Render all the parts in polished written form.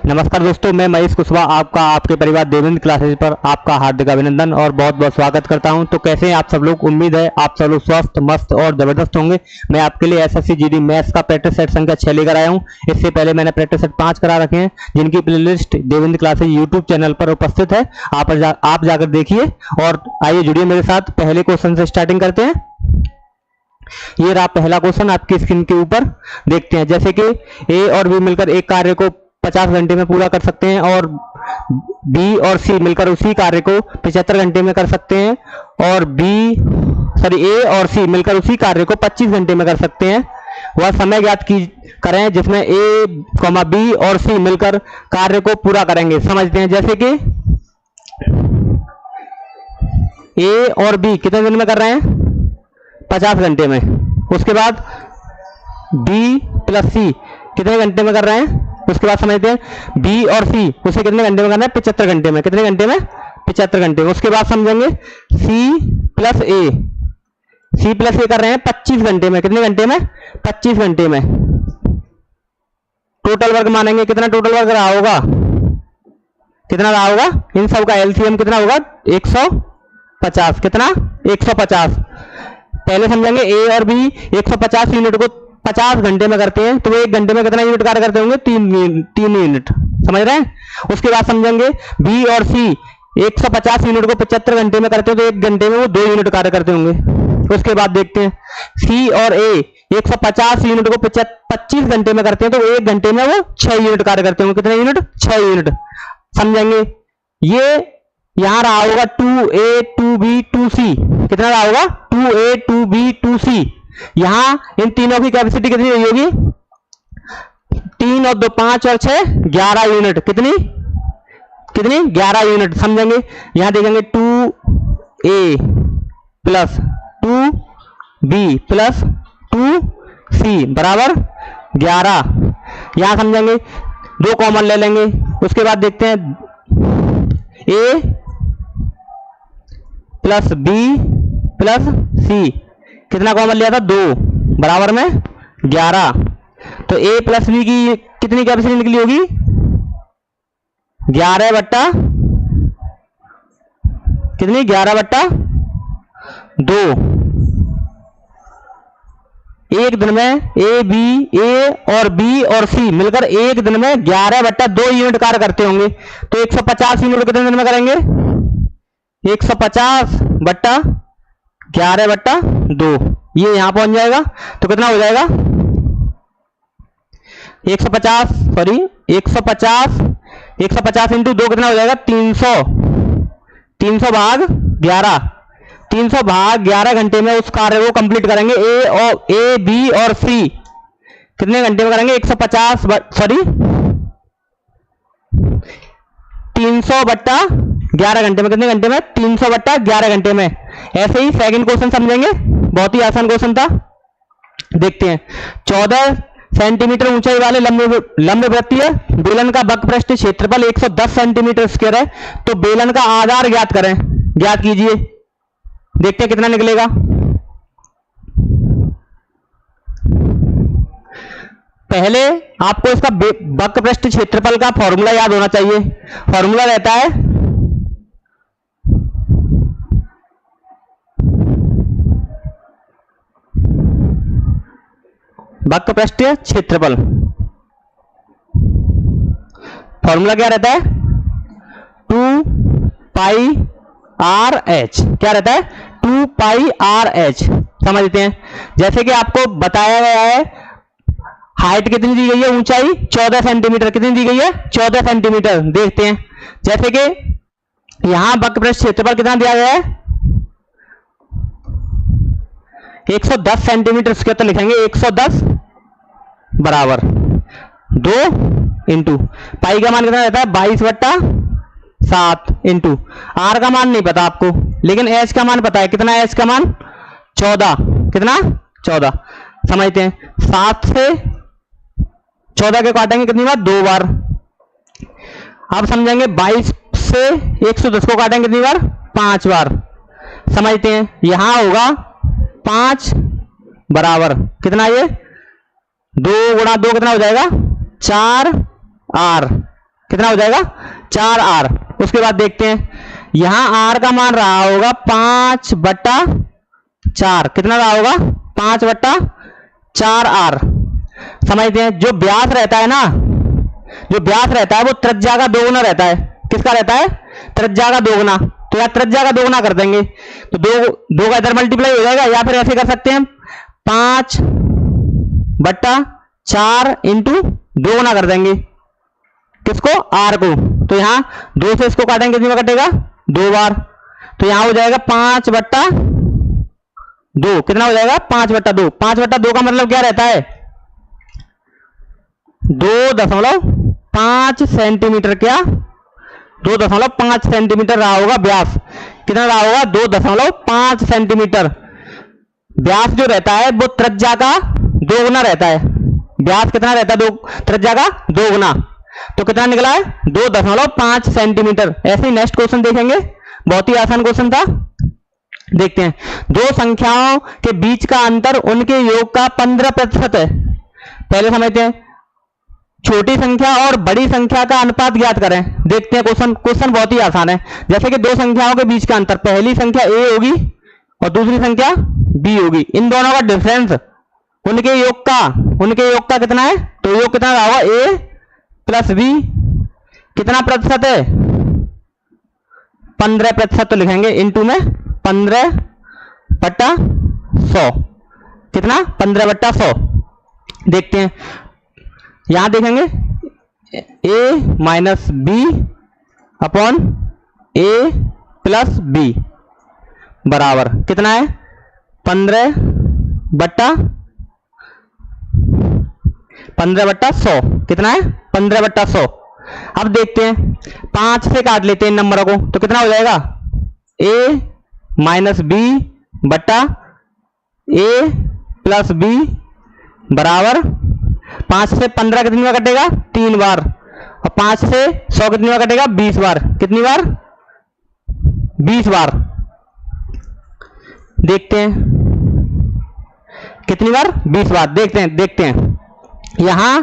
नमस्कार दोस्तों, मैं महेश कुशवाहा आपका आपके परिवार देवेंद्र क्लासेज पर आपका हार्दिक अभिनंदन और बहुत बहुत स्वागत करता हूं। तो कैसे हैं आप सब लोग? उम्मीद है आप सब लोग स्वस्थ मस्त और जबरदस्त होंगे। मैं आपके लिए एसएससी जीडी मैथ्स का प्रैक्टिस सेट संख्या 6 लेकर आया हूं। इससे पहले मैंने प्रैक्टिस सेट 5 करा रखे हैं, जिनकी playlist Devendra classes YouTube channel पर उपस्थित है। आप जाकर देखिए और आइए जुड़िए मेरे साथ। पहले क्वेश्चन से स्टार्टिंग करते हैं। ये रहा पहला क्वेश्चन आपकी स्क्रीन के ऊपर। देखते हैं जैसे कि ए और बी मिलकर एक कार्य को 50 घंटे में पूरा कर सकते हैं और बी और सी मिलकर उसी कार्य को 75 घंटे में कर सकते हैं और ए और सी मिलकर उसी कार्य को 25 घंटे में कर सकते हैं। वह समय ज्ञात करें जिसमें ए, बी और सी मिलकर कार्य को पूरा करेंगे। समझते हैं जैसे कि ए और बी कितने दिन में कर रहे हैं? 50 घंटे में। उसके बाद बी प्लस सी कितने घंटे में कर रहे हैं? उसके बाद समझते हैं बी और सी उसे कितने घंटे में करना है? 75 घंटे में। कितने घंटे में? 75 घंटे में। उसके बाद समझेंगे सी प्लस ए कर रहे हैं 25 घंटे में। कितने घंटे में? 25 घंटे में। टोटल वर्क मानेंगे, कितना टोटल वर्क रहा होगा? कितना रहा होगा? इन सब का एलसीएम कितना होगा? 150। कितना? 150। पहले समझेंगे ए और बी 150 यूनिट को 50 घंटे में करते हैं, तो वो 1 घंटे में कितना यूनिट कार्य करते होंगे? 3 यूनिट। समझ रहे हैं? उसके बाद समझेंगे बी और सी 150 यूनिट को 75 घंटे में करते हैं, तो 1 घंटे में वो 2 यूनिट कार्य करते होंगे। उसके बाद देखते हैं सी और ए 150 यूनिट को 25 घंटे में करते हैं, तो 1 घंटे में वो 6 यूनिट कार्य करते होंगे। कितने यूनिट? 6 यूनिट। समझेंगे ये यहां रहा होगा 2A 2B 2C। कितना रहा होगा? 2A 2B 2C। यहां इन तीनों की कैपेसिटी कितनी होगी? 3 और 2 5 और 6 11 यूनिट। कितनी 11 यूनिट। समझेंगे यहां देखेंगे 2A plus 2B plus 2C बराबर 11। यहां समझेंगे 2 कॉमन ले लेंगे। उसके बाद देखते हैं A plus B plus C कितना कॉमन लिया था? 2 बराबर में 11। तो A प्लस B की कितनी कैपेसिटी निकली होगी? 11 बट्टा कितनी? 11 बट्टा 2। एक दिन में A और B और C मिलकर एक दिन में 11 बट्टा 2 यूनिट कार्य करते होंगे, तो 150 यूनिट कितने दिन में करेंगे? 150 बट्टा 11 बट्टा 2। ये यहां पहुंच जाएगा तो कितना हो जाएगा? 150 इंटू 2 कितना हो जाएगा? 300। 300 भाग 11। 300 भाग 11 घंटे में उस कार्य को कंप्लीट करेंगे। ए बी और सी कितने घंटे में करेंगे? 300 बट्टा 11 घंटे में। कितने घंटे में? 300 बट्टा 11 घंटे में। ऐसे ही सेकंड क्वेश्चन समझेंगे, बहुत ही आसान क्वेश्चन था। देखते हैं 14 सेंटीमीटर ऊंचाई वाले लंब वृत्तीय बेलन का वक्रपृष्ठ क्षेत्रफल 110 सेंटीमीटर स्क्वायर है, तो बेलन का आधार ज्ञात करें। ज्ञात कीजिए, देखते हैं कितना निकलेगा। पहले आपको इसका वक्रपृष्ठ क्षेत्रफल का फॉर्मूला याद होना चाहिए। फॉर्मूला रहता है वक्रपृष्ठ क्षेत्रफल। फॉर्मूला क्या रहता है? 2 पाई आर एच। क्या रहता है? 2 पाई आर एच। समझते हैं जैसे कि आपको बताया गया है हाइट कितनी दी गई है? ऊंचाई 14 सेंटीमीटर। कितनी दी गई है? 14 सेंटीमीटर। देखते हैं जैसे कि यहां वक्रपृष्ठ क्षेत्रफल कितना दिया गया है? 110 सेंटीमीटर स्क्वायर। तो लिखेंगे 110 बराबर 2 इंटू पाई का मान कितना रहता है? 22 बट्टा 7 इंटू आर का मान नहीं पता आपको, लेकिन एच का मान पता है। कितना एच का मान? 14। कितना? 14। समझते हैं 7 से 14 के काटेंगे कितनी बार? 2 बार। अब समझेंगे 22 से 110 को काटेंगे कितनी बार? 5 बार। समझते हैं यहां होगा 5 बराबर कितना? ये 2 गुणा 2 कितना हो जाएगा? 4 आर कितना हो जाएगा 4r। उसके बाद देखते हैं यहां r का मान रहा होगा 5/4। कितना रहा होगा 5/4r। समझते हैं जो व्यास रहता है ना, जो व्यास रहता है वो त्रिज्या का दोगुना रहता है। किसका रहता है? त्रिज्या का दोगुना। तो यार त्रिज्या का दोगुना कर देंगे तो दो का इधर मल्टीप्लाई हो जाएगा, या फिर ऐसे कर सकते हैं 5/4 इंटू दोगुना कर देंगे किसको? r को। तो यहां 2 से इसको काटेंगे, कितनी बार कटेगा? 2 बार। तो यहां हो जाएगा 5/2। कितना हो जाएगा? 5/2। 5/2 का मतलब क्या रहता है? 2.5 सेंटीमीटर। क्या 2.5 सेंटीमीटर रहा होगा व्यास। कितना रहा होगा? 2.5 सेंटीमीटर। व्यास जो रहता है वो त्रिज्या का दोगुना रहता है। व्यास कितना रहता है? त्रिज्या का दोगुना। तो कितना निकला है? 2.5 सेंटीमीटर। ऐसे ही नेक्स्ट क्वेश्चन देखेंगे, बहुत ही आसान क्वेश्चन था। देखते हैं, दो संख्याओं के बीच का अंतर उनके योग का 15% है। पहले समझते हैं, छोटी संख्या और बड़ी संख्या का अनुपात ज्ञात करें। देखते हैं क्वेश्चन बहुत ही आसान है। जैसे कि दो संख्याओं के बीच का अंतर, पहली संख्या a होगी और दूसरी संख्या b होगी। इन दोनों का डिफरेंस उनके योग का कितना है? तो योग कितना रहा? a प्लस b कितना प्रतिशत है? 15%। तो लिखेंगे इनटू में 15/100। कितना? 15/100। देखते हैं, यहां देखेंगे a minus B upon a plus b बराबर कितना है? 15/100। कितना है? 15/100। अब देखते हैं, 5 से काट लेते हैं इन नंबरों को, तो कितना हो जाएगा? a माइनस बी बट्टा a प्लस b बराबर 5 से 15 कितनी बार कटेगा? 3 बार। और 5 से 100 कितनी बार कटेगा? 20 बार। कितनी बार? 20 बार। देखते हैं कितनी बार? 20 बार। देखते हैं यहां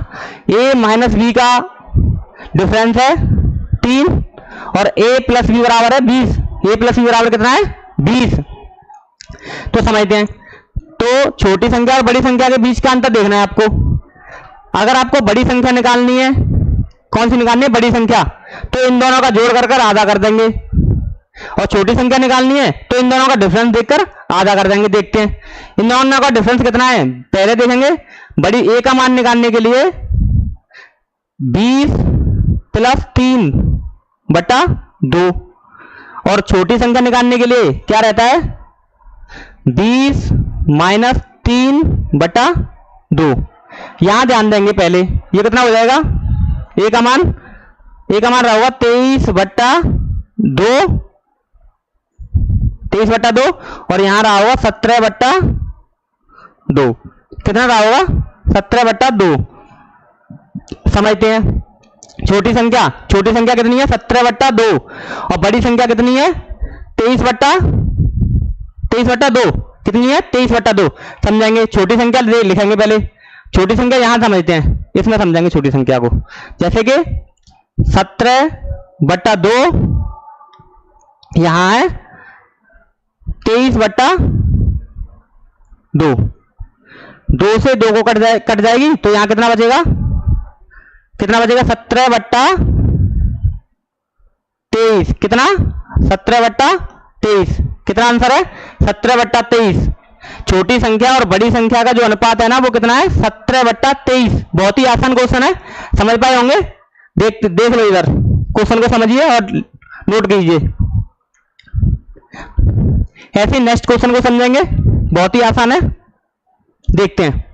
a माइनस बी का डिफरेंस है 3 और a प्लस बी बराबर है 20। a प्लस बी बराबर कितना है? 20। तो समझते हैं, तो छोटी संख्या और बड़ी संख्या के बीच का अंतर देखना है आपको। अगर आपको बड़ी संख्या निकालनी है, कौन सी निकालनी है? बड़ी संख्या। तो इन दोनों का जोड़ कर आधा कर देंगे। और छोटी संख्या निकालनी है तो इन दोनों का डिफरेंस देखकर आधा कर देंगे। देखते हैं इन दोनों का डिफरेंस कितना है। पहले देखेंगे, बड़ी a का मान निकालने के लिए 20 प्लस 3/2 और छोटी संख्या निकालने के लिए क्या रहता है? 20 माइनस 3/2। यहां ध्यान देंगे पहले, ये कितना हो जाएगा? a का मान रहा होगा 23/2 और यहां रहा होगा 17/2। कितना रहा होगा? 17/2। समझते हैं, छोटी संख्या कितनी है? 17/2 और बड़ी संख्या कितनी है? 23/2। कितनी है? 23/2। समझेंगे, छोटी संख्या लिखेंगे पहले। छोटी संख्या यहां समझते हैं, इसमें समझेंगे छोटी संख्या को। जैसे कि 17/2 यहां है 23/2। 2 से 2 को कट जाएगी तो यहां कितना बचेगा? 17/23। कितना? 17/23। कितना आंसर है? 17/23। छोटी संख्या और बड़ी संख्या का जो अनुपात है ना, वो कितना है? 17/23। बहुत ही आसान क्वेश्चन है, समझ पाए होंगे। देख लो इधर, क्वेश्चन को समझिए और नोट कीजिए। ऐसे नेक्स्ट क्वेश्चन को समझेंगे, बहुत ही आसान है। देखते हैं,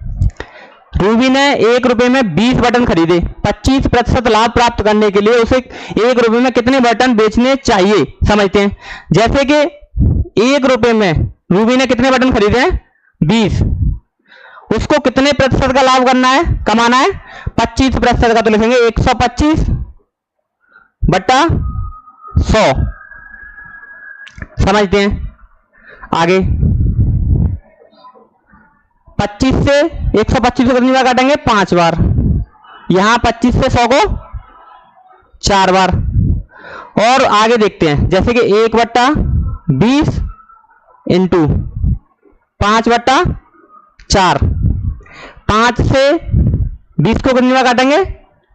रूबी ने 1 रुपए में 20 बटन खरीदे। 25% लाभ प्राप्त करने के लिए उसे 1 रुपए में कितने बटन बेचने चाहिए? समझते हैं। जैसे कि 1 रुपए में रूबी ने कितने बटन खरीदे हैं? 20। उसको कितने प्रतिशत का लाभ करना है, कमाना है? 25% का। तो लिखेंगे 125/100। समझते हैं आगे। 25 से 125 को कितनी बार काटेंगे? 5 बार। यहां 25 से 100 को 4 बार। और आगे देखते हैं, जैसे कि 1/20 इंटू 5/4। 5 से 20 को कितनी बार काटेंगे?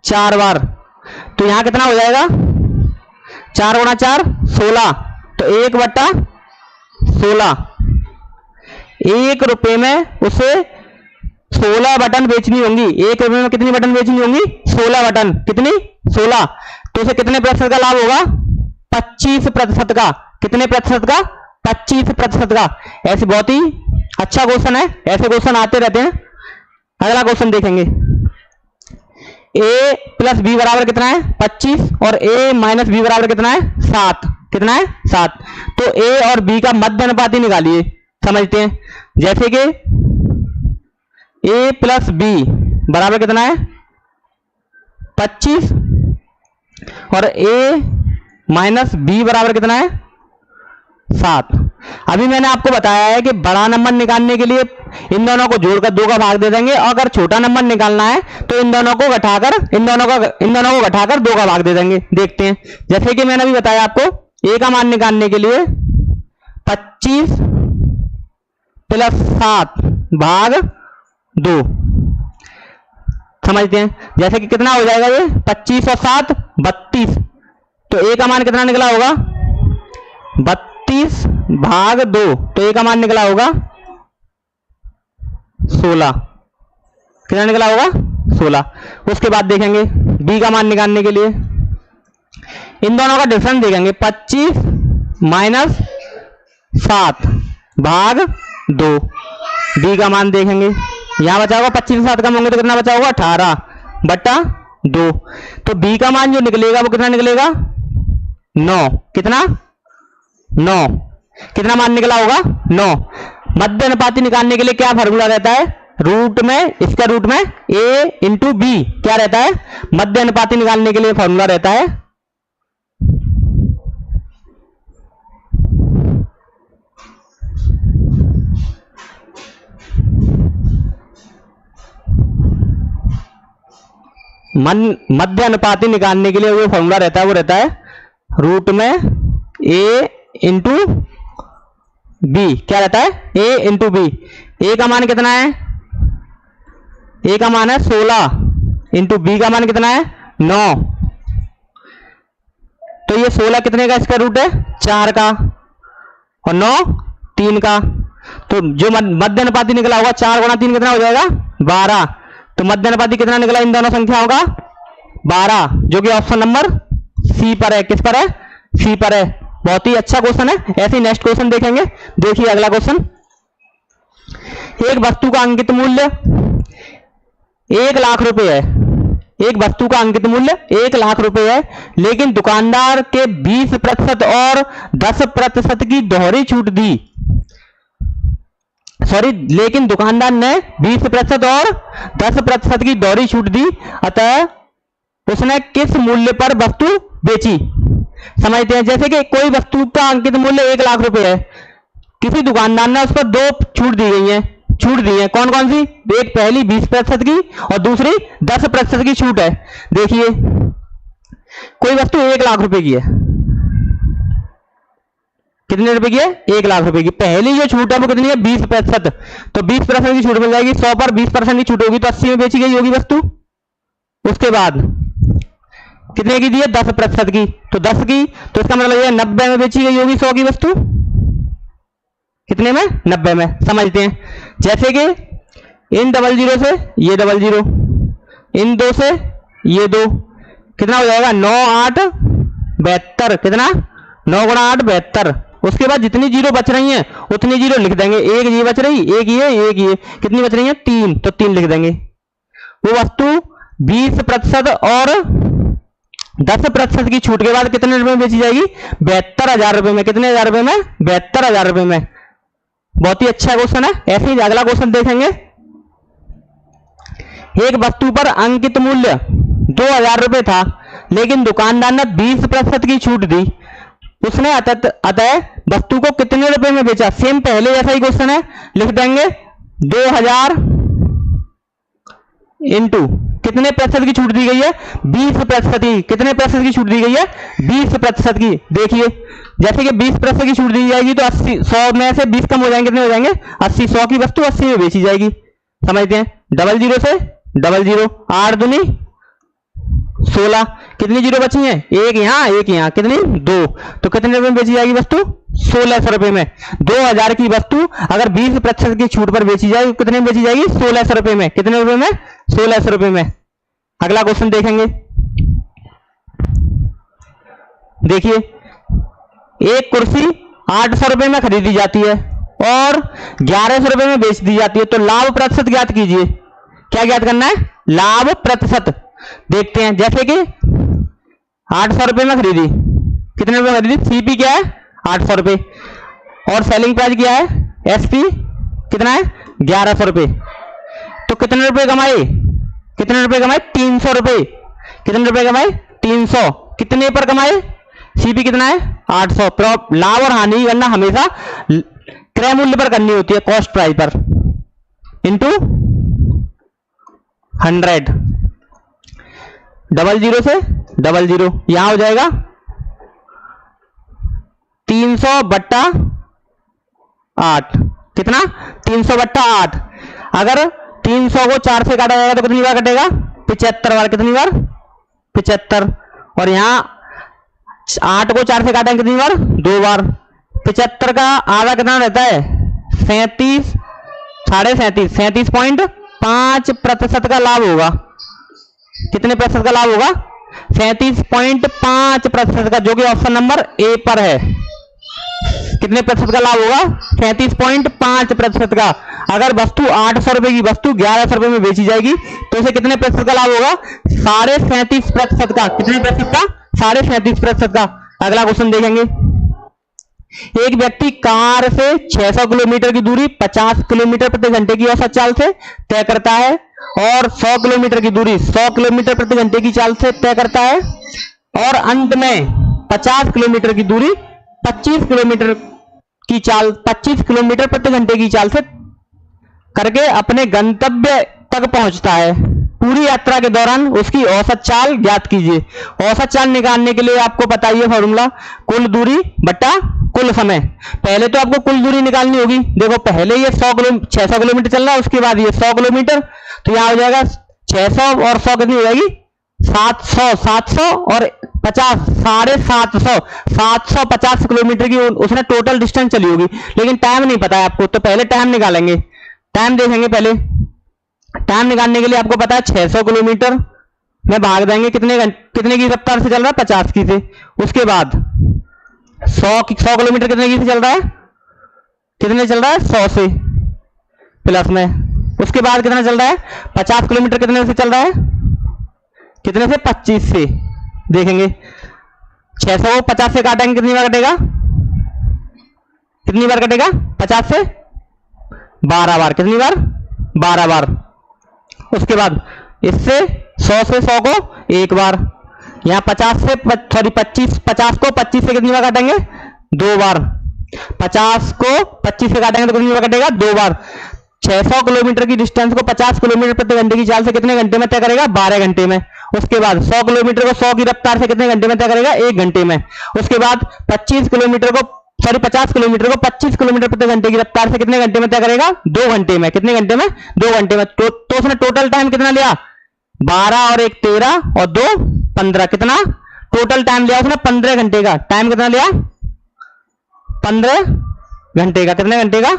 4 बार। तो यहां कितना हो जाएगा? 4 गुणा 4 16। तो 1/16। 1 रुपए में उसे 16 बटन बेचनी होंगी। 1 रुपए में कितनी बटन बेचनी होंगी? 16 बटन। कितनी? 16। तो उसे कितने प्रतिशत का लाभ होगा? 25% का। कितने प्रतिशत का? 25% का। ऐसे बहुत ही अच्छा क्वेश्चन है, ऐसे क्वेश्चन आते रहते हैं। अगला क्वेश्चन देखेंगे। a प्लस बी बराबर कितना है? 25 और a माइनस बी बराबर कितना है? 7। कितना है? 7। तो a और b का मध्य अनुपाती निकालिए। समझते हैं, जैसे कि a प्लस बी बराबर कितना है? 25 और a माइनस बी बराबर कितना है? 7। अभी मैंने आपको बताया है कि बड़ा नंबर निकालने के लिए इन दोनों को जोड़कर 2 का भाग दे देंगे। अगर छोटा नंबर निकालना है तो इन दोनों को घटाकर 2 का भाग दे देंगे। देखते हैं, जैसे कि मैंने अभी बताया आपको, a का मान निकालने के लिए 25 प्लस 7 भाग 2। समझते हैं, जैसे कि कितना हो जाएगा ये? 25 और 7 32। तो a का मान कितना निकला होगा? 32 भाग 2। तो a का मान निकला होगा 16। कितना निकला होगा? 16। उसके बाद देखेंगे b का मान निकालने के लिए इन दोनों का डिफरेंस देखेंगे। 25 माइनस 7 भाग 2। b का मान देखेंगे, यहां बचा होगा 25 से 7 कम होंगे तो कितना बचा होगा? 18/2। तो b का मान जो निकलेगा वो कितना निकलेगा? 9। कितना? 9। कितना मान निकला होगा? 9। मध्य अनुपाती निकालने के लिए क्या फार्मूला रहता है? रूट में, इसका रूट में a इंटू बी क्या रहता है? मध्य अनुपाती निकालने के लिए फार्मूला रहता है मध्य अनुपाती निकालने के लिए वो फॉर्मूला रहता है, वो रहता है रूट में a इंटू बी। क्या रहता है? a into B. a का मान कितना है? a का मान है 16 इंटू बी का मान कितना है? 9। तो ये 16 कितने का इसका रूट है? 4 का, और 9 3 का। तो जो मध्य अनुपाती निकला होगा 4 गुणा 3 कितना हो जाएगा? 12। तो मध्य अनुपाती कितना निकला इन दोनों संख्याओं का? 12, जो कि ऑप्शन नंबर सी पर है। किस पर है? सी पर है। बहुत ही अच्छा क्वेश्चन है। ऐसे ही नेक्स्ट क्वेश्चन देखेंगे। देखिए अगला क्वेश्चन, एक वस्तु का अंकित मूल्य 1 लाख रुपए है। एक वस्तु का अंकित मूल्य 1 लाख रुपए है, लेकिन दुकानदार के 20% और 10% की दोहरी छूट दी। लेकिन दुकानदार ने 20% और 10% की दोहरी छूट दी, अतः उसने किस मूल्य पर वस्तु बेची? समझते हैं, जैसे कि कोई वस्तु का अंकित मूल्य 1 लाख रुपए है, किसी दुकानदार ने उस पर 2 छूट दी गई है। छूट दी है कौन कौन सी? एक पहली 20% की और दूसरी 10% की छूट है। देखिए, कोई वस्तु 1 लाख रुपए की है। कितने रुपए की है? 1 लाख रुपए की। पहली जो छूट है वो कितनी है? 20%। तो 20% की छूट मिल जाएगी। 100 पर 20% की छूट होगी तो 80 में बेची गई होगी वस्तु। उसके बाद कितने की दी है? 10% की। तो 10 की, तो इसका मतलब ये 90 में बेची गई होगी 100 की वस्तु। कितने में? 90 में। समझते हैं, जैसे कि इन 00 से ये 00, इन 2 से ये 2, कितना हो जाएगा? 9 8 72। कितना? 9 गुणा 8 72। उसके बाद जितनी जीरो बच रही हैं उतनी जीरो लिख देंगे। एक ये बच रही, एक ये, कितनी बच रही है? 3, तो 3 लिख देंगे। वो वस्तु 20% और 10% की छूट के बाद कितने रुपए में बेची जाएगी? 72,000 रुपए में। कितने हजार रुपए में? 72,000 रुपए में। बहुत ही अच्छा क्वेश्चन है। ऐसे ही अगला क्वेश्चन देखेंगे। एक वस्तु पर अंकित मूल्य 2,000 रुपए था, लेकिन दुकानदार ने 20% की छूट दी। उसने अतः वस्तु को कितने रुपए में बेचा? सेम पहले जैसा ही क्वेश्चन है, लिख देंगे 2,000 इंटू कितने प्रतिशत की छूट दी गई है? 20% की। कितने प्रतिशत की छूट दी गई है? 20% की। देखिए जैसे कि 20% की छूट दी जाएगी तो 80 100 में से 20 कम हो जाएंगे, कितने हो जाएंगे? 80। 100 की वस्तु 80 में बेची जाएगी। समझते हैं। 00 से 00, 8 दूनी 16। कितनी जीरो बची हैं? एक यहाँ एक यहाँ, कितनी? 2। तो कितने रुपए में बेची जाएगी वस्तु? 1600 रुपए में। 2000 की वस्तु अगर 20% की छूट पर बेची जाएगी कितने में बेची जाएगी? 1600 रुपए में। कितने रुपए में? 1600 रुपए में। अगला क्वेश्चन देखेंगे। देखिए एक कुर्सी 800 रुपए में खरीदी जाती है और 1100 रुपए में बेच दी जाती है, तो लाभ प्रतिशत ज्ञात कीजिए। क्या ज्ञात करना है? लाभ प्रतिशत। देखते हैं। जैसे कि 800 रुपए में खरीदी, कितने रुपए में खरीदी? सीपी क्या है? 800 रुपए। और सेलिंग प्राइस क्या है? एसपी कितना है? 1100 रुपए। तो कितने रुपए कमाए? कितने रुपए कमाए? 300 रुपए। कितने रुपए कमाए? 300। कितने पर कमाए? सीपी कितना है? 800। लाभ और हानि की गणना हमेशा क्रय मूल्य पर करनी होती है, कॉस्ट प्राइस पर, इंटू 100। 00 से 00, यहां हो जाएगा 300/8। कितना? 300/8। अगर 300 को 4 से काटा जाएगा तो कितनी बार कटेगा? 75 बार। कितनी बार? 75। और यहां 8 को 4 से काटेंगे कितनी बार? 2 बार। 75 का आधा कितना रहता है? 37, 37.5। 37.5% का लाभ होगा। कितने प्रतिशत का लाभ होगा? 37.5% का, जो कि ऑप्शन नंबर ए पर है। कितने प्रतिशत का लाभ होगा? 37.5% का। अगर वस्तु 800 रुपए की वस्तु 1100 रुपए में बेची जाएगी तो इसे कितने प्रतिशत का लाभ होगा? 37.5% का। कितने प्रतिशत का? 37.5% का। अगला क्वेश्चन देखेंगे। एक व्यक्ति कार से 600 किलोमीटर की दूरी 50 किलोमीटर प्रति घंटे की औसत चाल से तय करता है और 100 किलोमीटर की दूरी 100 किलोमीटर प्रति घंटे की चाल से तय करता है और अंत में 50 किलोमीटर की दूरी 25 किलोमीटर प्रति घंटे की चाल से करके अपने गंतव्य तक पहुंचता है। पूरी यात्रा के दौरान उसकी औसत चाल ज्ञात कीजिए। औसत चाल निकालने के लिए आपको बताइए फॉर्मूला, कुल दूरी बटा कुल समय। पहले तो आपको कुल दूरी निकालनी होगी। देखो पहले ये 600 किलोमीटर चल रहा है, उसके बाद ये 100 किलोमीटर, तो यहां हो जाएगा 600 और 100 कितनी हो जाएगी? 700। 700 और 50, 750। 750 किलोमीटर की उसने टोटल डिस्टेंस चली होगी, लेकिन टाइम नहीं पता है आपको, तो पहले टाइम निकालेंगे। टाइम देखेंगे। पहले टाइम निकालने के लिए आपको पता है 600 किलोमीटर में भाग देंगे कितने की रफ्तार से चल रहा है? 50 की से। उसके बाद 100 किलोमीटर कितने की से चल रहा है? कितने चल रहा है? 100 से प्लस में। उसके बाद कितना चल रहा है? 50 किलोमीटर कितने से चल रहा है? कितने से? 25 से। देखेंगे 600 को 50 से काटेंगे कितनी बार कटेगा? कितनी बार कटेगा? 50 से 12 बार। कितनी बार? 12 बार। उसके बाद इससे 100 से 100 को एक बार। यहां 50 से 50 को 25 से कितनी बार काटेंगे? 2 बार। 50 को 25 से काटेंगे तो कितनी बार कटेगा? 2 बार। 600 किलोमीटर की डिस्टेंस को 50 किलोमीटर प्रति घंटे की चाल से कितने घंटे में तय करेगा? 12 घंटे में। उसके बाद 100 किलोमीटर को 100 की रफ्तार से कितने घंटे में तय करेगा? 1 घंटे में। उसके बाद 50 किलोमीटर को 25 किलोमीटर प्रति घंटे की रफ्तार से कितने घंटे में तय करेगा? 2 घंटे में। कितने घंटे में? 2 घंटे में। तो उसने टोटल टाइम कितना लिया? 12 और 1 13 और 2 15। कितना टोटल टाइम लिया उसने? 15 घंटे का। टाइम कितना लिया? 15 घंटे का। कितने घंटे का?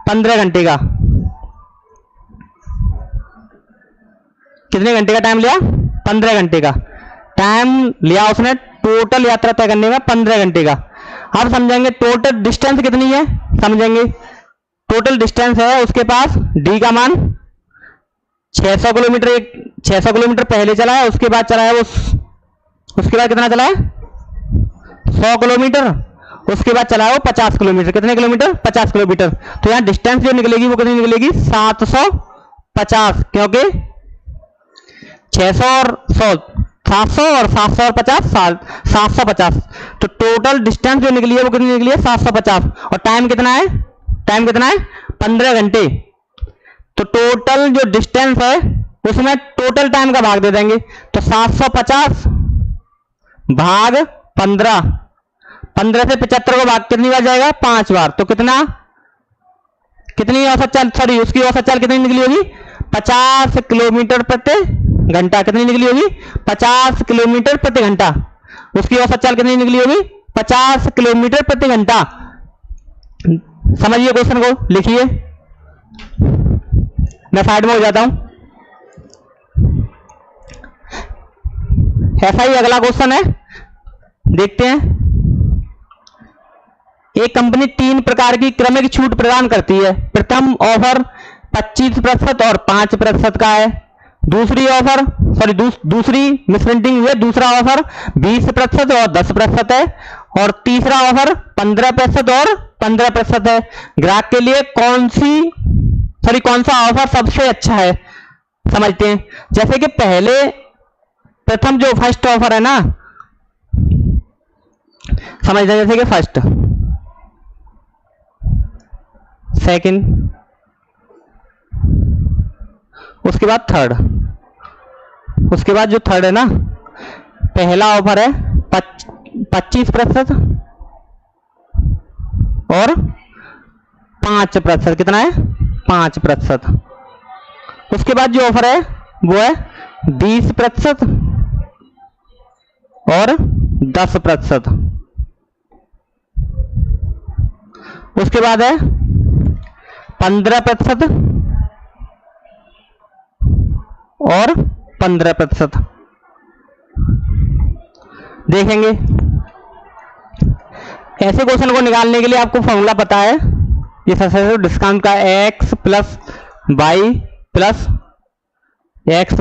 15 घंटे का। कितने घंटे का टाइम लिया? 15 घंटे का टाइम लिया उसने टोटल यात्रा तय करने में 15 घंटे का। अब समझेंगे टोटल डिस्टेंस कितनी है। समझेंगे टोटल डिस्टेंस है उसके पास डी का मान 600 किलोमीटर पहले चला है, उसके बाद चला है उसके बाद कितना चला है? 100 किलोमीटर। उसके बाद चला है वो 50 किलोमीटर। कितने किलोमीटर? 50 किलोमीटर। तो यहां डिस्टेंस जो निकलेगी वो कितनी निकलेगी? 750, क्योंकि 600 और 100 700 और 700 और 50 750। तो टोटल डिस्टेंस जो निकली है वो कितनी निकली है? 750। और टाइम कितना है? टाइम कितना है? 15 घंटे। तो टोटल जो डिस्टेंस है उसमें टोटल टाइम का भाग दे देंगे। तो 750 भाग 15, 15 से 75 को भाग कितनी बार जाएगा? 5 बार। तो कितना, कितनी औसत चाल, सॉरी उसकी औसत चाल कितनी निकली होगी? 50 किलोमीटर प्रति घंटा। कितनी निकली होगी? 50 किलोमीटर प्रति घंटा। उसकी औसत चाल कितनी निकली होगी? 50 किलोमीटर प्रति घंटा। समझिए क्वेश्चन को, लिखिए। मैं साइड में हो जाता हूं। ऐसा ही अगला क्वेश्चन है, देखते हैं। एक कंपनी 3 प्रकार की क्रमिक छूट प्रदान करती है। प्रथम ऑफर 25% और 5% का है। दूसरी ऑफर, सॉरी दूसरी मिसप्रिंटिंग हुई है, दूसरा ऑफर 20% और 10% है। और तीसरा ऑफर 15% और 15% है। ग्राहक के लिए कौन सा ऑफर सबसे अच्छा है, समझते हैं। जैसे कि पहले प्रथम जो फर्स्ट ऑफर है ना, समझते हैं। जैसे कि फर्स्ट, सेकंड, उसके बाद थर्ड, उसके बाद जो थर्ड है ना, पहला ऑफर है 25% और 5%। कितना है? 5%। उसके बाद जो ऑफर है वो है 20% और 10%। उसके बाद है 15% और 15%। देखेंगे। ऐसे क्वेश्चन को निकालने के लिए आपको फॉर्मूला पता है, ये सबसे डिस्काउंट का x plus Y plus X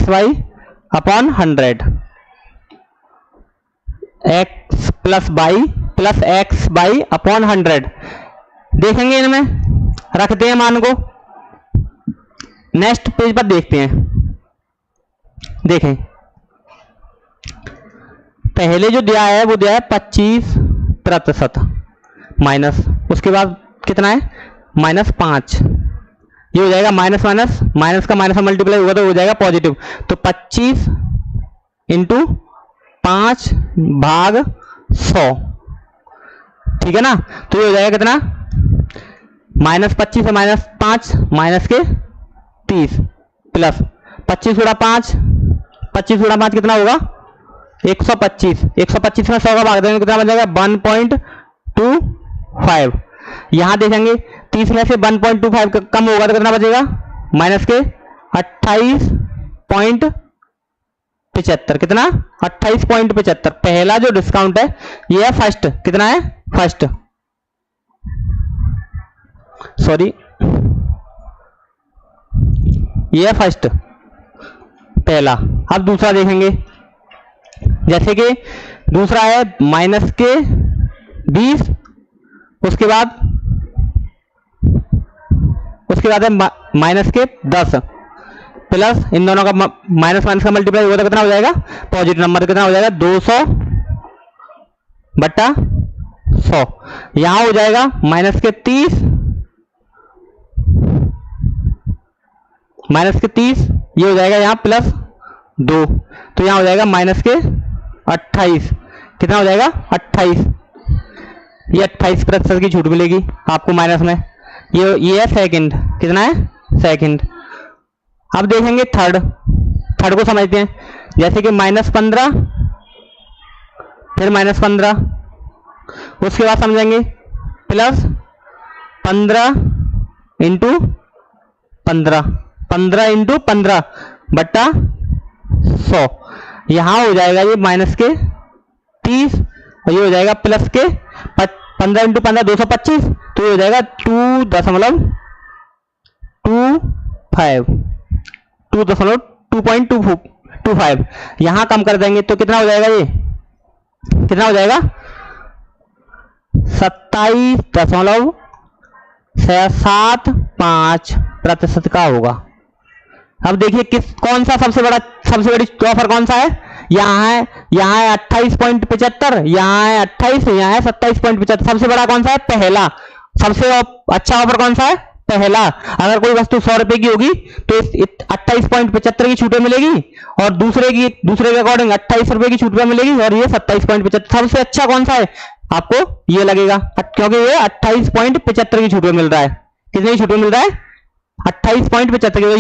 Y upon 100, x plus Y plus X Y upon 100। देखेंगे, इनमें रखते हैं मान को। नेक्स्ट पेज पर देखते हैं। देखें, पहले जो दिया है वो दिया है 25% माइनस, उसके बाद कितना है? -5। ये हो जाएगा माइनस माइनस, माइनस का माइनस मल्टीप्लाई होगा तो हो जाएगा पॉजिटिव। तो 25 इंटू 5 भाग 100, ठीक है ना। तो ये हो जाएगा कितना? -25 से -5 माइनस के 30 प्लस 25 गुणा 5, 25 गुणा 5 कितना होगा? 125। 125 में 100 का भाग देंगे कितना बन जाएगा? 1.25। यहां देखेंगे 30 में से 1.25 कम होगा तो कितना बचेगा? माइनस के 28.75। कितना? 28.75। पहला जो डिस्काउंट है ये है फर्स्ट। कितना है? फर्स्ट, सॉरी ये है फर्स्ट, पहला। अब दूसरा देखेंगे। जैसे कि दूसरा है माइनस के 20, उसके बाद है माइनस के 10 प्लस इन दोनों का माइनस माइनस का मल्टीप्लाई होगा तो कितना हो जाएगा? Positive number. कितना हो जाएगा? 200/100। यहां हो जाएगा माइनस के 30, ये हो जाएगा यहाँ प्लस 2, तो यहाँ हो जाएगा माइनस के 28। कितना हो जाएगा? 28। ये 28% की छूट मिलेगी आपको माइनस में। ये है सेकंड। कितना है? सेकंड। अब देखेंगे थर्ड को समझते हैं। जैसे कि -15 फिर -15, उसके बाद समझेंगे प्लस 15 इंटू 15, 15 इंटू 15/100। यहां हो जाएगा ये माइनस के 30 और ये हो जाएगा प्लस के 15 इंटू 15 225, तो ये हो जाएगा 2.25। यहां कम कर देंगे तो कितना हो जाएगा? ये कितना हो जाएगा? 27.75% का होगा। अब देखिए कौन सा सबसे बड़ी ऑफर कौन सा है? यहाँ है 28.75, यहाँ है 28, यहाँ है 27.75। सबसे बड़ा कौन सा है? पहला। सबसे अच्छा ऑफर कौन सा है? पहला, अगर कोई वस्तु 100 रुपए की होगी तो 28.75 की छूट पे मिलेगी, और दूसरे के अकॉर्डिंग 28 रुपए की छूट पे मिलेगी, और ये 27.75। सबसे अच्छा कौन सा है आपको ये लगेगा, क्योंकि ये 28.75 की छूट पे मिल रहा है। कितने की छूट पे मिल रहा है? 28.75।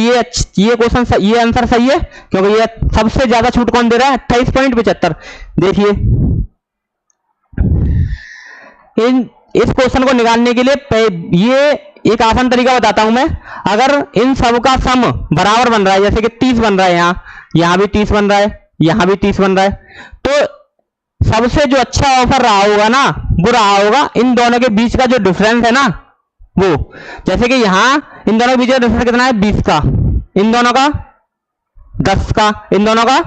ये क्वेश्चन ये आंसर सही है, क्योंकि ये सबसे ज्यादा छूट कौन दे रहा है? 28.75। देखिए इस क्वेश्चन को निकालने के लिए ये एक आसान तरीका बताता हूं मैं। अगर इन सब का सम बराबर बन रहा है, जैसे कि 30 बन रहा है, यहां भी 30 बन रहा है, यहां भी 30 बन रहा है, तो सबसे जो अच्छा ऑफर रहा होगा ना, वो रहा होगा इन दोनों के बीच का जो डिफरेंस है ना वो। जैसे कि यहां इन दोनों के बीच का डिफरेंस कितना है? 20 का, इन दोनों का 10 का, इन दोनों का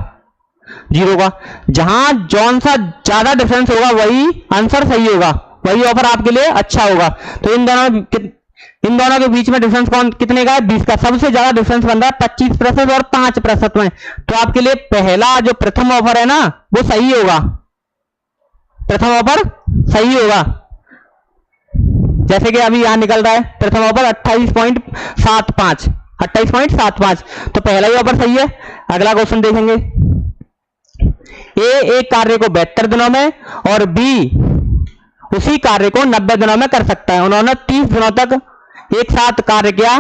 0 का। जहां जौन सा ज्यादा डिफरेंस होगा वही आंसर सही होगा, वही ऑफर आपके लिए अच्छा होगा। तो इन दोनों के बीच में डिफरेंस कितने का है? 20 का। सबसे ज्यादा डिफरेंस बन रहा है 25% और 5% में। तो आपके लिए पहला जो प्रथम ऑफर है ना वो सही होगा, प्रथम ऑफर सही होगा। जैसे कि अभी यहां निकल रहा है प्रथम ऑफर 28.75, तो पहला ही ऑफर सही है। अगला क्वेश्चन देखेंगे। ए एक कार्य को 72 दिनों में और बी उसी कार्य को 90 दिनों में कर सकता है। उन्होंने 30 दिनों तक एक साथ कार्य किया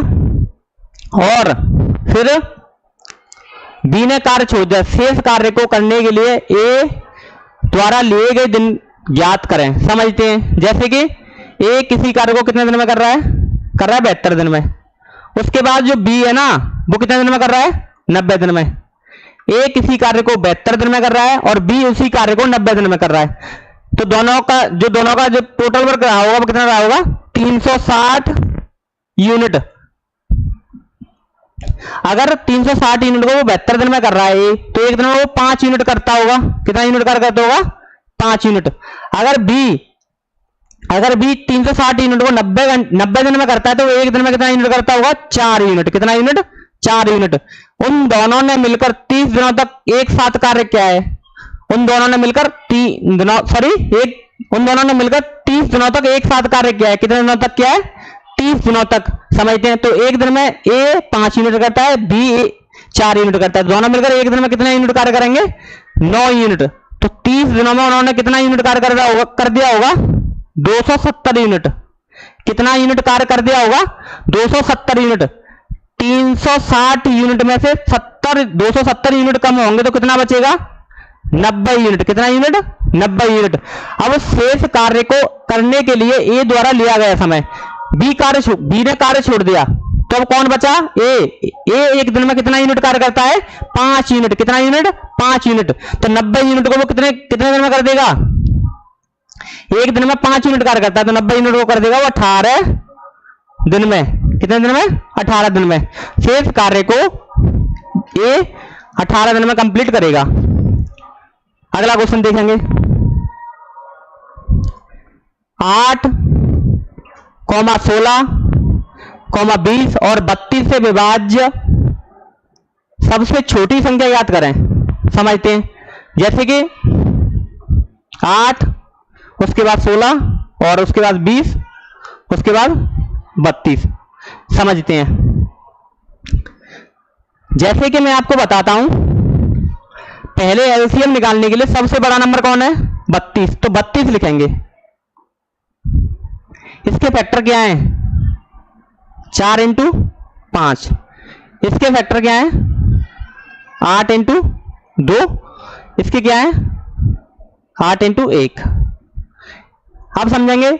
और फिर बी ने कार्य छोड़ दिया। शेष कार्य को करने के लिए ए द्वारा लिए गए दिन ज्ञात करें। समझते हैं। जैसे कि ए किसी कार्य को कितने दिन में कर रहा है? 72 दिन में। उसके बाद जो बी है ना वो कितने दिन में कर रहा है? 90 दिन में। ए किसी कार्य को 72 दिन में कर रहा है और बी उसी कार्य को 90 दिन में कर रहा है। तो दोनों का जो टोटल वर्क रहा होगा वो कितना रहा होगा? 360 यूनिट। अगर 360 यूनिट को वो 72 दिन में कर रहा है तो एक दिन में वो 5 यूनिट करता होगा। कितना यूनिट करता होगा? 5 यूनिट। अगर बी 360 यूनिट को 90 दिन में करता है तो वो एक दिन में कितना यूनिट करता होगा? 4 यूनिट। कितना यूनिट? 4 यूनिट। उन दोनों ने मिलकर 30 दिनों तक एक साथ कार्य किया है। उन दोनों ने मिलकर 30 दिनों तक एक साथ कार्य किया है। कितने दिनों तक किया है? 30 दिनों तक। समझते हैं। तो एक दिन में ए 5 यूनिट करता है, बी 4 यूनिट करता है। दोनों मिलकर एक दिन में कितने यूनिट कार्य करेंगे? 9 यूनिट। तो 30 दिनों में उन्होंने कितना यूनिट कार्य कर दिया होगा? 270 यूनिट। कितना यूनिट कार्य कर दिया होगा? 270 यूनिट। 360 यूनिट में से 270 यूनिट कम होंगे तो कितना बचेगा? 90 यूनिट। कितना यूनिट? 90 यूनिट। अब शेष कार्य को करने के लिए ए द्वारा लिया गया समय, बी ने कार्य छोड़ दिया तो अब कौन बचा? ए एक दिन में कितना यूनिट कार्य करता है? 5 यूनिट। कितना यूनिट? 5 यूनिट। तो 90 यूनिट को वो कितने दिन में कर देगा? एक दिन में 5 यूनिट कार्य करता है तो 90 यूनिट को कर देगा वो 18 दिन में। कितने दिन में? 18 दिन में। शेष कार्य को ए 18 दिन में कंप्लीट करेगा। अगला क्वेश्चन देखेंगे। 8, 16, 20 और 32 से विभाज्य सबसे छोटी संख्या याद करें। समझते हैं। जैसे कि 8, उसके बाद 16 और उसके बाद 20, उसके बाद 32। समझते हैं। जैसे कि मैं आपको बताता हूं, पहले एलसीएम निकालने के लिए सबसे बड़ा नंबर कौन है? 32। तो 32 लिखेंगे। इसके फैक्टर क्या है? 4 × 5। इसके फैक्टर क्या है? 8 × 2। इसके क्या है? 8 × 1। अब समझेंगे।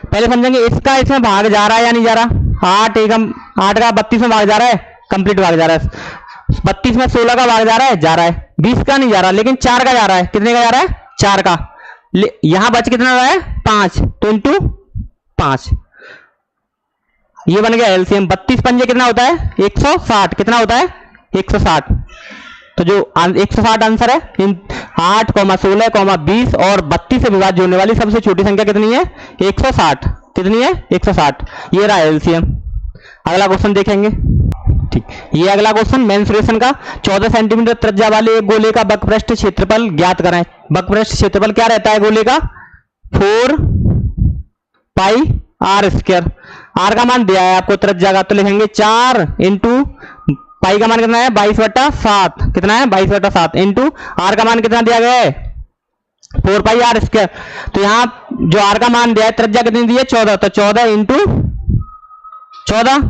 पहले समझेंगे इसका इसमें भाग जा रहा है या नहीं जा रहा। 8 का 32 में भाग जा रहा है, कंप्लीट भाग जा रहा है। 32 में 16 का भाग जा रहा है, 20 का नहीं जा रहा, लेकिन 4 का जा रहा है। कितने का जा रहा है? 4 का। यहां बच कितना रहा है? 5। तो × 5 ये बन गया एलसीएम। 32 पंजे कितना होता है? 160। कितना होता है? 160। तो जो 160 आंसर है। 8, 16, 20 और 32 से विभाज्य होने वाली सबसे छोटी संख्या कितनी है? 160। कितनी है? 160। ये रहा एलसीएम। अगला क्वेश्चन देखेंगे। ठीक, ये अगला क्वेश्चन मेंसुरेशन का। 14 सेंटीमीटर त्रिज्या वाले एक गोले का वक्रपृष्ठ क्षेत्रफल ज्ञात करें। वक्रपृष्ठ क्षेत्रफल क्या रहता है गोले का? 4πr²। आर का मान दिया है आपको त्रिज्या का, तो लिखेंगे 4 इंटू पाई का मान कितना है 22/7, कितना है 22/7 इंटू आर का मान कितना दिया गया है 4 पाई आर स्क्वायर। तो यहाँ जो आर का मान दिया है त्रिज्या कितनी दी है 14, तो 14 इंटू 14,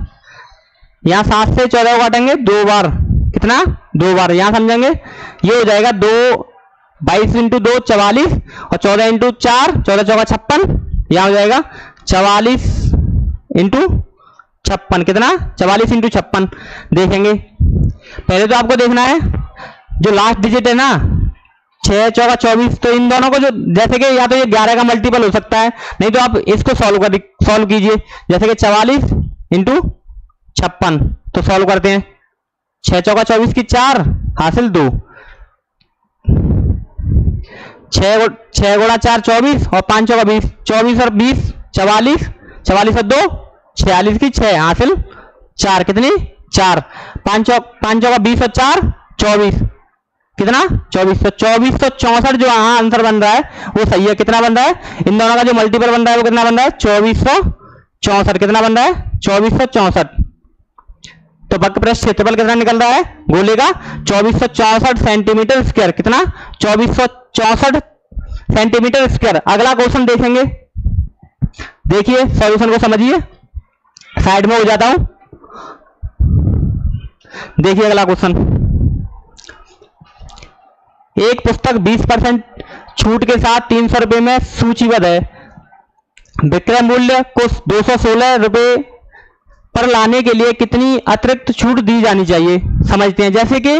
यहाँ 7 से 14 को काटेंगे 2 बार, कितना 2 बार, यहाँ समझेंगे ये हो जाएगा 22 इंटू 2 44 और 14 इंटू 4 14 चौका 56, यहाँ हो जाएगा 44 इंटू 56, कितना 44 इंटू 56। देखेंगे पहले तो आपको देखना है जो लास्ट डिजिट है ना 6 चौका 24, तो इन दोनों को जो जैसे कि या तो ये 11 का मल्टीपल हो सकता है, नहीं तो आप इसको सॉल्व कीजिए, जैसे कि 44 इंटू 56, तो सॉल्व करते हैं 6 चौका 24 की 4 हासिल 2, 6 गुणा 4 24 और 5 चौका 20, 24 और 20 44, 44 और 2 46 की 6 हासिल 4, कितनी 4, 5 चौका 20 और 4 24, कितना 24, तो 2464 जो यहाँ आंसर बन रहा है वो सही है। कितना बन रहा है, इन दोनों का जो मल्टीपल बन रहा है वो कितना बन रहा है 2464, कितना बन रहा है 2464। तो वक्रपृष्ठ क्षेत्रफल कितना निकल रहा है गोले का 2464 सेंटीमीटर स्क्वायर, कितना 2464 सेंटीमीटर स्क्वायर। अगला क्वेश्चन देखेंगे, देखिए सॉल्यूशन को समझिए, साइड में हो जाता हूं। देखिए अगला क्वेश्चन, एक पुस्तक 20% छूट के साथ 300 रुपए में सूचीबद्ध है, विक्रय मूल्य को 216 रुपए पर लाने के लिए कितनी अतिरिक्त छूट दी जानी चाहिए। समझते हैं, जैसे कि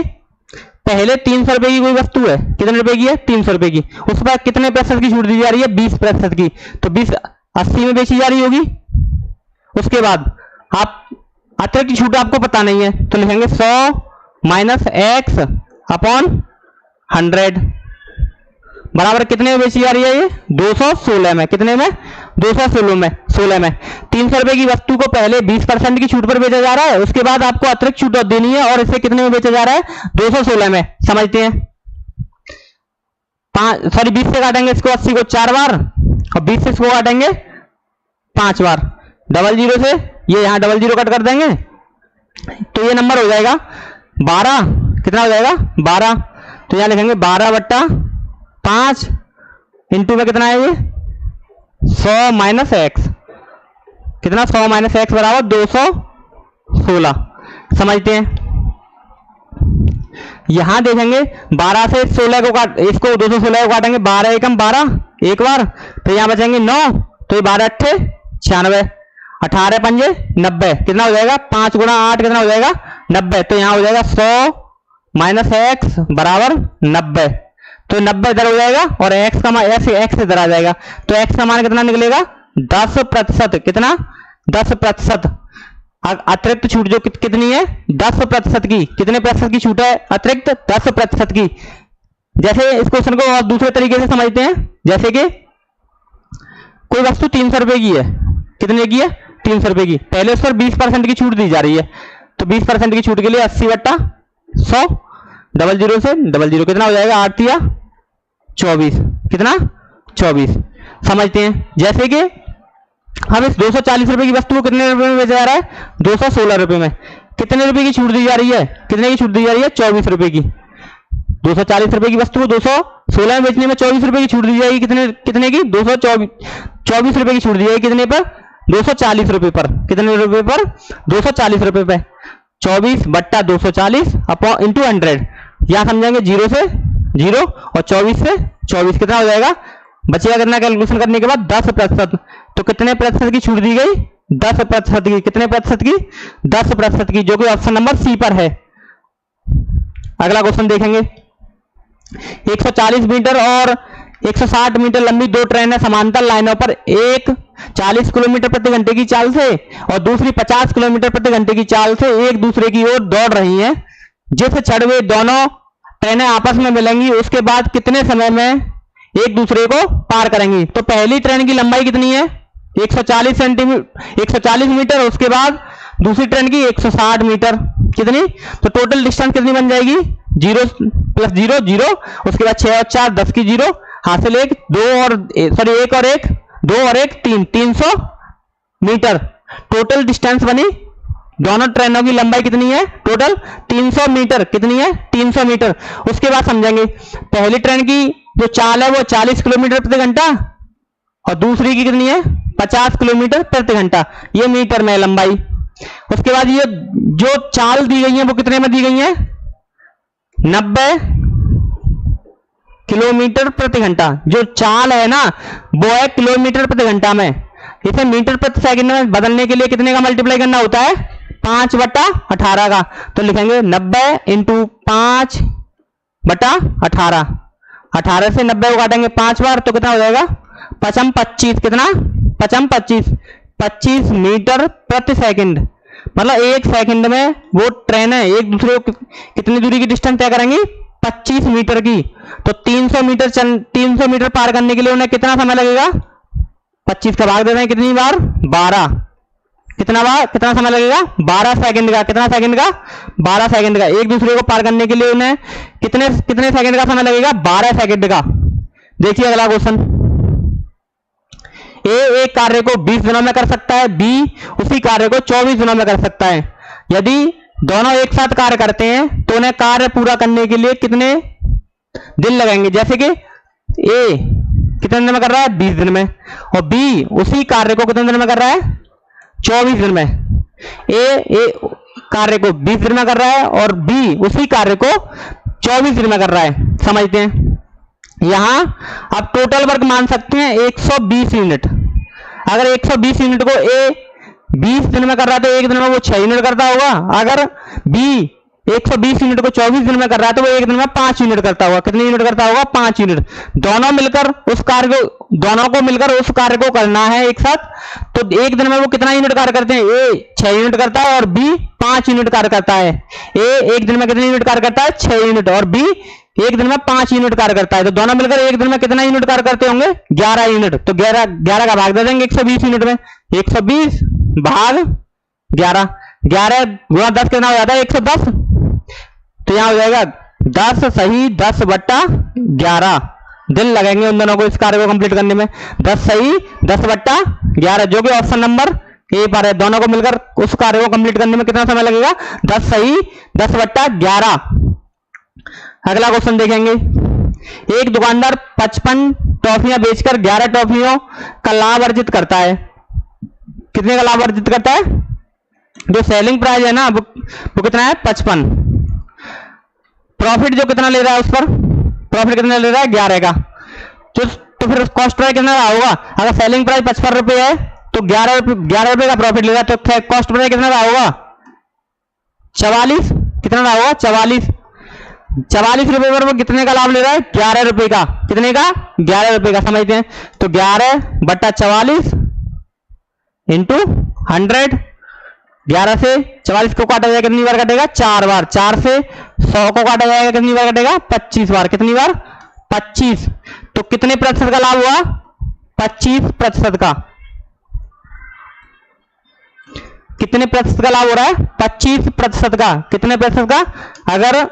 पहले 300 रुपए की कोई वस्तु है, कितने रुपए की है 300 रुपए की, उस पर कितने प्रतिशत की छूट दी जा रही है 20% की, तो 20 80 में बेची जा रही होगी। उसके बाद आप अतिरिक्त छूट आपको पता नहीं है, तो लिखेंगे 100 माइनस एक्स अपॉन 100 बराबर कितने में बेची जा रही है ये 216 में, कितने में 216 में 300 रुपए की वस्तु को पहले 20% की छूट पर बेचा जा रहा है, उसके बाद आपको अतिरिक्त छूट देनी है और इसे कितने में बेचा जा रहा है 216 में। समझते हैं, 20 से काटेंगे इसको 80 को 4 बार और 20 से इसको काटेंगे 5 बार, 00 से ये यहाँ 00 कट कर देंगे, तो ये नंबर हो जाएगा 12, कितना हो जाएगा 12, तो यहां लिखेंगे 12/5 इंटू में कितना है ये 100 माइनस एक्स, कितना 100 माइनस एक्स बराबर 216। समझते हैं, यहां देखेंगे 12 से 16 को काट, इसको 216 को काटेंगे 12 एकम 12 एक बार, तो यहां बचेंगे 9, तो ये 12 अट्ठे 96, 18 पंजे 90, कितना हो जाएगा 5 गुणा 8 कितना हो जाएगा 90, तो यहां हो जाएगा 100 माइनस एक्स बराबर 90, तो 90 इधर हो जाएगा और एक्स का मान एक्स इधर आ जाएगा, तो एक्स का मान कितना निकलेगा 10%, कितना 10%। अतिरिक्त छूट जो कितनी है 10% की, कितने प्रतिशत की छूट है अतिरिक्त 10% की। जैसे इस क्वेश्चन को और दूसरे तरीके से समझते हैं, जैसे कि कोई वस्तु 300 रुपए की है, कितने की है 300 रुपए की, पहले उस पर 20% की छूट दी जा रही है, तो 20% की छूट के लिए 80/100 00 से 00 कितना हो जाएगा 8 या 24, कितना 24। समझते हैं, जैसे कि हम इस 240 रुपए की वस्तु को कितने रुपए में बेचा जा रहा है 216 रुपए में, कितने रुपए की छूट दी जा रही है, कितने की छूट दी जा रही है 24 रुपए की। 240 रुपए की वस्तु को 216 में बेचने में 24 रुपए की छूट दी जाएगी, कितने की 224 रुपए की छूट दी जाएगी, कितने पर 240 रुपए पर, कितने रुपए पर 240 रुपए पे, 24/240 अपॉन इंटू 100, यहां समझेंगे 0 से 0 और 24 से 24 कितना हो जाएगा, बचेगा कितना कैलकुलेशन करने के बाद 10%, तो कितने प्रतिशत की छूट दी गई 10% की, कितने प्रतिशत की 10% की, जो कि ऑप्शन नंबर सी पर है। अगला क्वेश्चन देखेंगे, 140 मीटर और 160 मीटर लंबी दो ट्रेनें समांतर लाइनों पर एक 40 किलोमीटर प्रति घंटे की चाल से और दूसरी 50 किलोमीटर प्रति घंटे की चाल से एक दूसरे की ओर दौड़ रही हैं। जिस क्षण वे दोनों ट्रेनें आपस में मिलेंगी उसके बाद कितने समय में एक दूसरे को पार करेंगी। तो पहली ट्रेन की लंबाई कितनी है 140 मीटर, उसके बाद दूसरी ट्रेन की 160 मीटर, कितनी, तो टोटल डिस्टेंस कितनी बन जाएगी 0 + 0 0, उसके बाद 6 और 4 10 की 0 हासिल 1 2 और 1 2 और 1 3 300 मीटर टोटल डिस्टेंस बनी, दोनों ट्रेनों की लंबाई कितनी है, टोटल 300 मीटर, कितनी है 300 मीटर। उसके बाद समझेंगे पहली ट्रेन की जो चाल है वो 40 किलोमीटर प्रति घंटा और दूसरी की कितनी है 50 किलोमीटर प्रति घंटा, ये मीटर में लंबाई। उसके बाद ये जो चाल दी गई है वो कितने में दी गई है 90 किलोमीटर प्रति घंटा। जो चाल है ना वो है किलोमीटर प्रति घंटा में, इसे मीटर प्रति सेकंड में बदलने के लिए कितने का मल्टीप्लाई करना होता है 5/18 का। तो लिखेंगे 90 इंटू 5/18, 18 से 90 को काटेंगे 5 बार तो कितना हो जाएगा 25, कितना 25 मीटर प्रति सेकंड। मतलब एक सेकंड में वो ट्रेन है एक दूसरे को कितनी दूरी की डिस्टेंस तय करेंगी 25 मीटर की। तो 300 मीटर पार करने के लिए उन्हें कितना समय लगेगा, 25 का भाग दे रहे हैं कितनी बार 12, कितना समय लगेगा 12 सेकंड का, कितना सेकंड का 12 सेकंड का। एक दूसरे को पार करने के लिए उन्हें कितने सेकंड का समय लगेगा 12 सेकंड का। देखिए अगला क्वेश्चन, ए एक कार्य को 20 दिनों में कर सकता है, बी उसी कार्य को 24 दिनों में कर सकता है। यदि दोनों एक साथ कार्य करते हैं तो उन्हें कार्य पूरा करने के लिए कितने दिन लगेंगे। जैसे कि ए कितने दिन में कर रहा है 20 दिन में और बी उसी कार्य को कितने दिन में कर रहा है 24 दिन में। ए कार्य को 20 दिन में कर रहा है और बी उसी कार्य को 24 दिन में कर रहा है। समझते हैं, यहां आप टोटल वर्क मान सकते हैं 120 यूनिट। अगर 120 यूनिट को ए 20 दिन में कर रहा है तो एक दिन में वो 6 यूनिट करता होगा। अगर बी 120 यूनिट को 24 दिन में कर रहा है तो वो एक दिन में 5 यूनिट करता होगा। कितने यूनिट करता होगा 5 यूनिट। दोनों को मिलकर उस कार्य को करना है एक साथ, तो एक दिन में वो कितना यूनिट कार्य करते हैं, ए 6 यूनिट करता है और बी 5 यूनिट कार्य करता है। ए एक दिन में कितने यूनिट कार्य करता है 6 यूनिट और बी एक दिन में 5 यूनिट कार्य करता है। तो दोनों मिलकर एक दिन में कितना यूनिट कार्य करते होंगे 11 यूनिट। तो 11 का भाग दे देंगे 120 यूनिट में, 120 भाग 11 गुणा 10 कितना हो जाता है 110। तो यहां हो जाएगा 10 सही 10/11 दिन लगेंगे उन दोनों को इस कार्य को कंप्लीट करने में। 10 सही 10/11 जो कि ऑप्शन नंबर ए पर है। दोनों को मिलकर उस कार्य को कंप्लीट करने में कितना समय लगेगा 10 सही 10/11। अगला क्वेश्चन देखेंगे, एक दुकानदार 55 टॉफियां बेचकर 11 टॉफियों का लाभ अर्जित करता है। कितने का लाभ अर्जित करता है, जो सेलिंग प्राइस है ना वो कितना है 55। प्रॉफिट जो कितना ले रहा है उस पर प्रॉफिट कितना ले रहा है 11 का। तो फिर कॉस्ट प्राइस कितना रहा होगा, अगर सेलिंग प्राइस 55 रुपए है तो 11 रुपए का प्रॉफिट ले रहा है तो कॉस्ट प्राइस कितना रहा होगा 44। कितना रहा होगा 44 रुपए पर वो कितने का लाभ ले रहा है 11 रुपए का। कितने का 11 रुपए का। समझते हैं, तो 11/44 इंटू 100। 11 से 44 को काटा जाएगा कितनी बार कटेगा 4 बार। 4 से 100 को काटा जाएगा कितनी बार कटेगा 25 बार। कितनी बार 25। तो कितने प्रतिशत का लाभ हुआ 25% का। कितने प्रतिशत का लाभ हो रहा है 25% का। कितने प्रतिशत का, अगर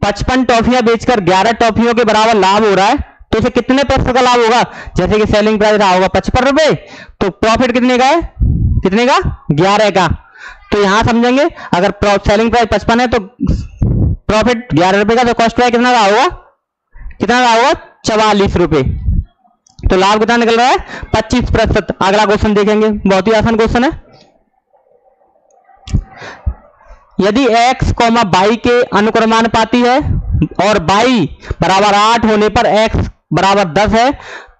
55 टॉफियां बेचकर 11 टॉफियों के बराबर लाभ हो रहा है तो उसे कितने प्रतिशत का लाभ होगा। जैसे कि सेलिंग प्राइस रहा होगा 55 रुपए तो प्रॉफिट कितने का है, कितने का 11 का। तो यहां समझेंगे अगर सेलिंग प्राइस 55 है तो प्रॉफिट 11 रुपए का, तो कॉस्ट प्राइस कितना रहा होगा 44 रुपए। तो लाभ कितना निकल रहा है 25%। अगला क्वेश्चन देखेंगे, बहुत ही आसान क्वेश्चन है। यदि x, y के अनुक्रमानुपाती है और y बराबर 8 होने पर x बराबर 10 है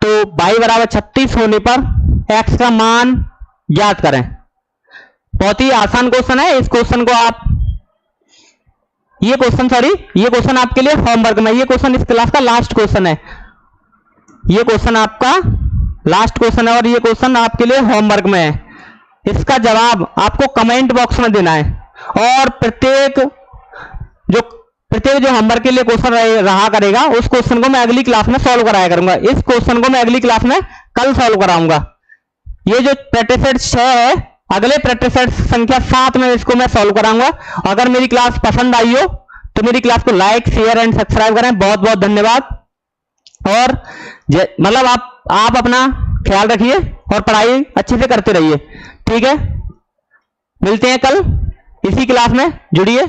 तो y बराबर 36 होने पर x का मान ज्ञात करें। बहुत ही आसान क्वेश्चन है। इस क्वेश्चन को आप ये क्वेश्चन आपके लिए होमवर्क में, ये क्वेश्चन इस क्लास का लास्ट क्वेश्चन है। ये क्वेश्चन आपका लास्ट क्वेश्चन है और ये क्वेश्चन आपके लिए होमवर्क में है। इसका जवाब आपको कमेंट बॉक्स में देना है और प्रत्येक जो होमवर्क के लिए क्वेश्चन रहा करेगा उस क्वेश्चन को मैं अगली क्लास में सॉल्व कराया करूंगा। इस क्वेश्चन को मैं अगली क्लास में कल सॉल्व कराऊंगा। ये जो प्रैक्टिस सेट 6 है, अगले प्रैक्टिस सेट संख्या 7 में इसको मैं सॉल्व कराऊंगा। अगर मेरी क्लास पसंद आई हो तो मेरी क्लास को लाइक, शेयर एंड सब्सक्राइब करें। बहुत बहुत धन्यवाद। और मतलब आप अपना ख्याल रखिए और पढ़ाई अच्छे से करते रहिए। ठीक है, मिलते हैं कल इसी क्लास में, जुड़िए।